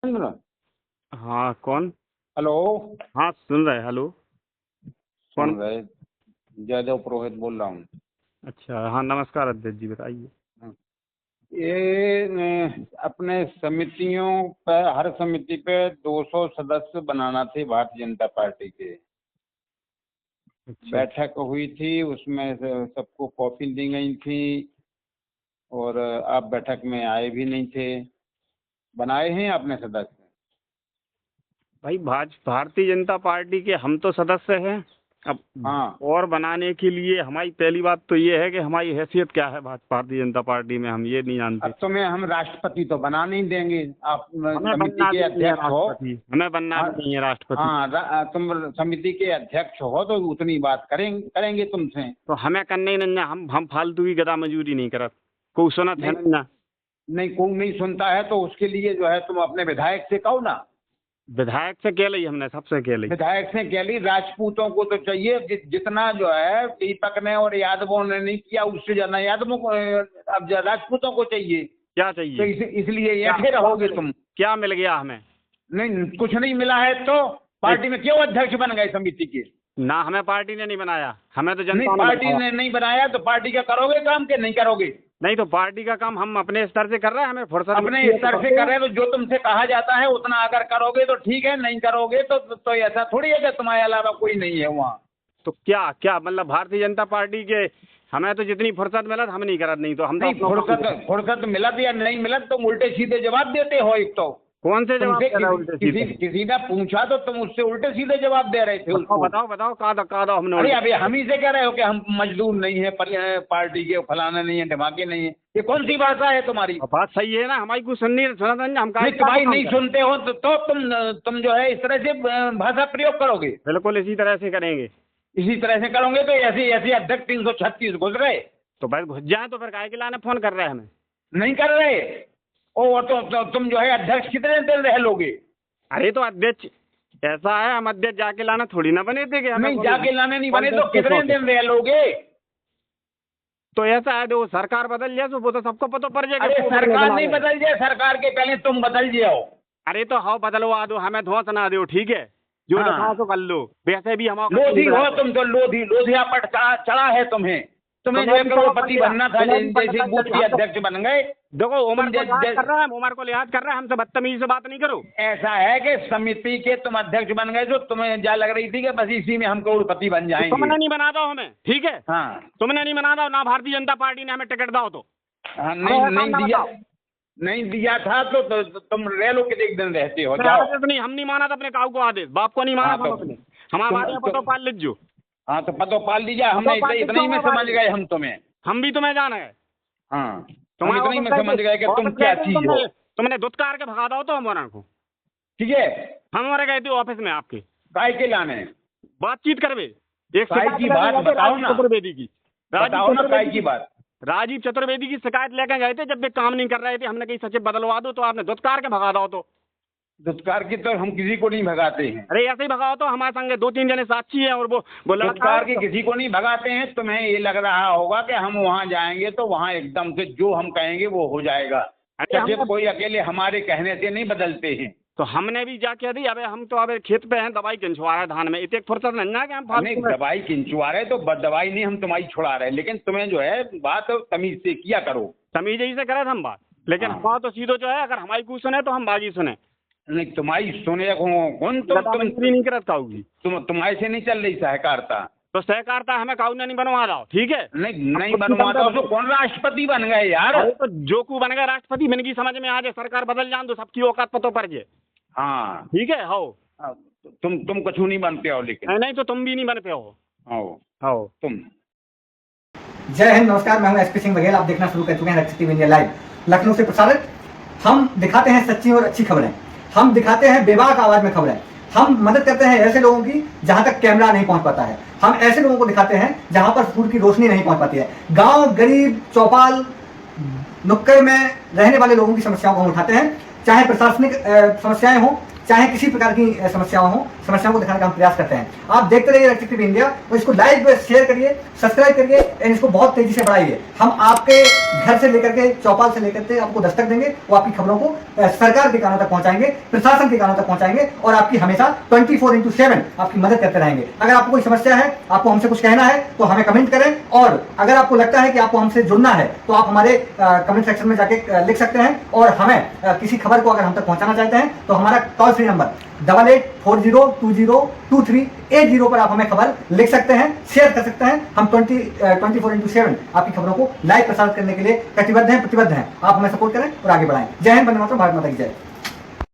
सुन। हाँ कौन? हेलो। हाँ सुन रहे। हेलो सुन कौन? रहे? जयदेव पुरोहित बोल रहा हूँ। अच्छा हाँ नमस्कार अध्यक्ष जी, बताइए। अपने समितियों पर, हर समिति पे 200 सदस्य बनाना थे भारतीय जनता पार्टी के। अच्छा बैठक हुई थी, उसमें से सबको कॉपी दी गई थी और आप बैठक में आए भी नहीं थे। बनाए हैं आपने सदस्य? भाई, भारतीय जनता पार्टी के हम तो सदस्य हैं। अब हाँ। और बनाने के लिए हमारी पहली बात तो ये है कि हमारी हैसियत क्या है भारतीय जनता पार्टी में, हम ये नहीं जानते। अब तुम्हें हम राष्ट्रपति तो बना नहीं देंगे। आप हमें समिति बनना के भी नहीं है अध्यक्ष हो। राष्ट्रपति, हमें बनना हाँ। भी नहीं है राष्ट्रपति। हाँ, तुम समिति के अध्यक्ष हो तो उतनी बात करेंगे तुमसे। तो हमें करने ही नहीं है, हम फालतू की गदा मजूरी नहीं करत। कोई सुनत है नहीं, नहीं ना। नहीं कोई नहीं सुनता है तो उसके लिए जो है तुम अपने विधायक से कहो ना। विधायक से कह ली, हमने सबसे कह ली। विधायक से कह ली। राजपूतों को तो चाहिए जितना जो है दीपक ने और यादवों ने नहीं किया, उससे ज्यादा यादवों को, अब राजपूतों को चाहिए। क्या तो चाहिए? इसलिए क्या ऐसे रहोगे तुम। क्या मिल गया हमें? नहीं, कुछ नहीं मिला है तो पार्टी में क्यों अध्यक्ष बन गए समिति के? ना, हमें पार्टी ने नहीं बनाया, हमें तो नहीं, जनता ने पार्टी बनाया। ने नहीं बनाया तो पार्टी का करोगे काम के नहीं करोगे? नहीं तो पार्टी का काम हम अपने स्तर से कर रहे हैं, हमें फुर्सत अपने मिलती है तो स्तर से करते कर हैं। रहे हो तो जो तुमसे कहा जाता है उतना अगर करोगे तो ठीक है, नहीं करोगे तो ऐसा थोड़ी है कि तुम्हारे अलावा कोई नहीं है वहाँ। तो क्या क्या मतलब भारतीय जनता पार्टी के हमें तो जितनी फुर्सत मिलत हम नहीं करत, नहीं तो हम तो नहीं, अपना काम करते। फुर्सत मिलत या नहीं मिलत तुम उल्टे सीधे जवाब देते हो। एक तो कौन से जवाब तुमसे दे रहे हैं उल्टे किसी सीधे? किसी ने पूछा तो तुम उससे उल्टे सीधे जवाब दे रहे थे बताओ उसको। बताओ बताओ, कहा दो हमने अरे उल्टे? अभी हम ही से कह रहे हो कि हम मजदूर नहीं है, पार्टी के फलाना नहीं है, ढमाके नहीं है। ये कौन सी भाषा है तुम्हारी? अब बात सही है ना, हमारी कुछ सुननी सुना हम नहीं, तुम्हारी नहीं सुनते हो तो तुम जो है इस तरह से भाषा प्रयोग करोगे। बिल्कुल इसी तरह से करेंगे। इसी तरह से करोगे तो ऐसे ऐसे अध्यक्ष 336 घुस रहे। तो भाई घुस जाए तो फिर काहे के लाने फोन कर रहे हैं हमें? नहीं कर रहे। और तुम जो है अध्यक्ष कितने दिन रह लोगे? अरे तो अध्यक्ष ऐसा है, हम अध्यक्ष जाके लाना थोड़ी ना बने थे कि हमें नहीं, जाके लाने नहीं बने तो कितने दिन रह लोगे? तो ऐसा है, देखो सरकार बदल जाए तो वो तो सबको पता पड़ जाएगा। अरे सरकार नहीं बदल जाए, सरकार के पहले तुम बदल जाओ। अरे तो हाँ बदलवा दो, हमें धोस ना दो, ठीक है? जो हाँ। दिखा तो कर लो, वैसे भी हम लोधी हो तुम तो, लोधिया पट चढ़ा है तुम्हें। तुम्हें जो है करोड़पति बनना था, जैसे बूथ के अध्यक्ष बन गए। देखो उमर को लिहाज कर रहा है, उमर को लिहाज कर रहा है, हमसे बदतमीजी से बात नहीं करो। ऐसा है कि समिति के तुम अध्यक्ष बन गए तो तुम्हें जा लग रही थी कि बस इसी में हम करोड़पति बन जाएंगे। तुमने नहीं बना दो हमें, ठीक है? हाँ। तुमने नहीं बना दो ना, भारतीय जनता पार्टी ने हमें टिकट दो तो। हाँ, नहीं दिया था तो तुम रह लो कि एक दिन रहते हो, जाओ। नहीं, हम नहीं माना था अपने काऊ को आदेश, बाप को नहीं माना था अपने। हमारे बारे में पतो पाल लीजिए। हाँ तो पतो पाल लीजिए, हमने इतना ही में समझ गए हम तुम्हें। हम भी तुम्हें जाना है। हाँ, हम इतना ही में समझ गए कि तुम क्या चीज हो। तुमने दुत्कार के भगा दो तो हमारा को, ठीक है? हम हमारे गए थे ऑफिस में आपके, काय के लाने बातचीत करवे। एक काय की बात बताओ ना, चतुर्वेदी की, बताओ ना काय की बात। राजीव चतुर्वेदी की शिकायत लेकर गए थे जब वे काम नहीं कर रहे थे, हमने कहीं सचिव बदलवा दो तो आपने दुत्कार के भगा दो तो। दुत्कार की तो हम किसी को नहीं भगाते हैं। अरे ऐसे ही भगाओ तो, हमारे संग 2-3 जने साक्षी हैं और वो दुत्कार की किसी को नहीं भगाते हैं। तुम्हें ये लग रहा होगा कि हम वहाँ जाएंगे तो वहाँ एकदम से जो हम कहेंगे वो हो जाएगा। सचिव कोई अकेले हमारे कहने से नहीं बदलते हैं। तो हमने भी जाके दी, अबे हम तो अबे खेत पे हैं, दवाई किंचवा रहे धान में, इतने फुर्सत नहीं ना कि हम नहीं, दवाई किंचवा रहे तो दवाई नहीं, हम तुम्हारी छुड़ा रहे, लेकिन तुम्हें जो है बात तमीज से किया करो। तमीज ही से करे हम बात, लेकिन हमारा तो सीधो जो है, अगर हमारी कुछ सुने तो हम बागी सुने। नहीं, तुम्हारी सुने कौन? नहीं करत काऊगी, तुम्हारे से नहीं चल रही सहकारिता। तो सहकारिता हमें काऊ ने नहीं बनवा रहा, ठीक है? नहीं बनवा दो तो कौन राष्ट्रपति बन गए यार? तो जो को बन गए राष्ट्रपति, मैंने की समझ में आ जाए, सरकार बदल जान दो, सबकी औकात पतो पड़ जाए। हाँ ठीक है। हो तुम कुछ नहीं बनते हो, लेकिन नहीं तो तुम भी नहीं बनते हो। हो तुम। जय हिंद, नमस्कार, मैं हूं एसपी सिंह बघेल। आप देखना शुरू कर चुके हैं रक्षक टीवी इंडिया लाइव, लखनऊ से प्रसारित। हम दिखाते हैं सच्ची और अच्छी खबरें, हम दिखाते हैं बेबाक आवाज में खबरें, हम मदद करते हैं ऐसे लोगों की जहां तक कैमरा नहीं पहुंच पाता है, हम ऐसे लोगों को दिखाते हैं जहां पर सूर्य की रोशनी नहीं पहुंच पाती है। गांव, गरीब, चौपाल, नुक्कड़ में रहने वाले लोगों की समस्याओं को हम उठाते हैं, चाहे प्रशासनिक समस्याएं हो, चाहे किसी प्रकार की समस्याओं हो, समस्याओं को दिखाने का हम प्रयास करते हैं। आप देखते रहिए रक्षक टीवी इंडिया, और इसको लाइक शेयर करिए, सब्सक्राइब करिए, और इसको बहुत तेजी से बढ़ाइए। हम आपके घर से लेकर के, चौपाल से लेकर के आपको दस्तक देंगे, वो आपकी खबरों को सरकार के कानों तक पहुंचाएंगे, प्रशासन के कानों तक पहुंचाएंगे, और आपकी हमेशा 24/7 आपकी मदद करते रहेंगे। अगर आपको कोई समस्या है, आपको हमसे कुछ कहना है, तो हमें कमेंट करें, और अगर आपको लगता है कि आपको हमसे जुड़ना है, तो आप हमारे कमेंट सेक्शन में जाके लिख सकते हैं, और हमें किसी खबर को अगर हम तक पहुंचाना चाहते हैं, तो हमारा टोल फ्री नंबर 8840202380 पर आप हमें खबर लिख सकते हैं, शेयर कर सकते हैं। हम 24/7 आपकी खबरों को लाइव प्रसारित करने के लिए कटिबद्ध हैं, प्रतिबद्ध हैं। आप हमें सपोर्ट करें और आगे बढ़ाएं। जय हिंद, वंदे मातरम, भारत माता की जय।